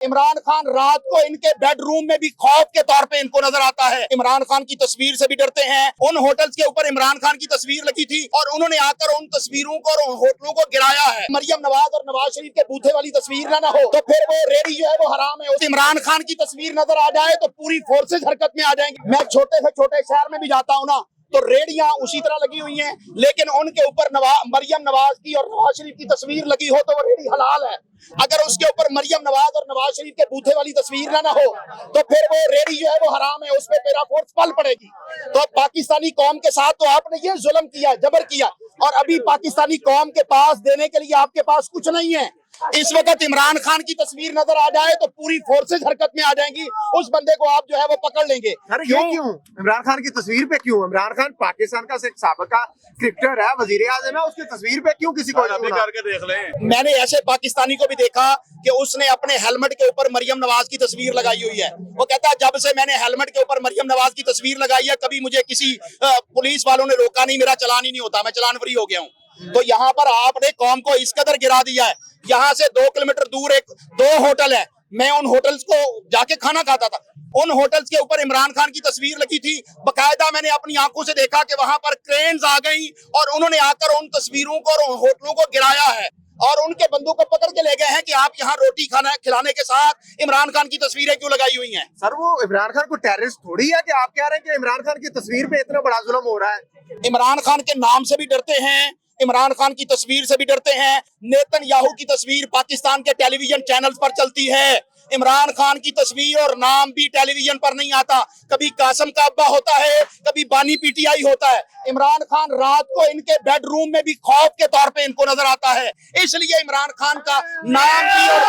इमरान खान रात को इनके बेडरूम में भी खौफ के तौर पे इनको नजर आता है। इमरान खान की तस्वीर से भी डरते हैं। उन होटल्स के ऊपर इमरान खान की तस्वीर लगी थी और उन्होंने आकर उन तस्वीरों को और होटलों को गिराया है। मरियम नवाज और नवाज शरीफ के बूथे वाली तस्वीर ना हो तो फिर वो रेडी जो है वो हराम है। इमरान खान की तस्वीर नजर आ जाए तो पूरी फोर्सेज हरकत में आ जाएंगी। मैं छोटे से छोटे शहर में भी जाता हूँ ना तो रेडियां उसी तरह लगी हुई हैं, लेकिन उनके ऊपर मरियम नवाज की और नवाज शरीफ की तस्वीर लगी हो तो वो रेडी हलाल है। अगर उसके ऊपर मरियम नवाज और नवाज शरीफ के बूथे वाली तस्वीर ना हो तो फिर वो रेडी जो है वो हराम है, उस पर मेरा फोर्स पल पड़ेगी। तो पाकिस्तानी कौम के साथ तो आपने ये जुल्म किया, जबर किया, और अभी पाकिस्तानी कौम के पास देने के लिए आपके पास कुछ नहीं है। इस वक्त इमरान खान की तस्वीर नजर आ जाए तो पूरी फोर्सेज हरकत में आ जाएंगी। उस बंदे को आप जो है वो पकड़ लेंगे। सर ये क्यों इमरान खान की तस्वीर पे क्यों? इमरान खान पाकिस्तान का साबिका क्रिकेटर है, वजीर आजम है, उसकी तस्वीर पे क्यों किसी को करके देख लें। मैंने ऐसे पाकिस्तानी को भी देखा कि उसने अपने हेलमेट के ऊपर मरियम नवाज की तस्वीर लगाई हुई है। वो कहता है जब से मैंने हेलमेट के ऊपर मरियम नवाज की तस्वीर लगाई है कभी मुझे किसी पुलिस वालों ने रोका नहीं, मेरा चालान ही नहीं होता, मैं चालान फ्री हो गया हूँ। तो यहाँ पर आपने कौम को इस कदर गिरा दिया है। यहाँ से 2 किलोमीटर दूर दो होटल है, मैं उन होटल्स को जाके खाना खाता था। उन होटल्स के ऊपर इमरान खान की तस्वीर लगी थी। बकायदा मैंने अपनी आंखों से देखा कि वहां पर क्रेन्स आ गई और उन्होंने आकर उन तस्वीरों को और होटलों को गिराया है और उनके बंदों को पकड़ के ले गए हैं कि आप यहाँ रोटी खाना खिलाने के साथ इमरान खान की तस्वीरें क्यों लगाई हुई हैं। सर वो इमरान खान को टेररिस्ट थोड़ी है कि आप कह रहे हैं कि इमरान खान की तस्वीर पे इतना बड़ा जुल्म हो रहा है। इमरान खान के नाम से भी डरते हैं, इमरान खान की तस्वीर से भी डरते हैं। नेतन्याहू की तस्वीर पाकिस्तान के टेलीविजन चैनल्स पर चलती है। इमरान खान की तस्वीर और नाम भी टेलीविजन पर नहीं आता। कभी कासम का अब्बा होता है, कभी बानी पीटीआई होता है। इमरान खान रात को इनके बेडरूम में भी खौफ के तौर पे इनको नजर आता है, इसलिए इमरान खान का नाम भी और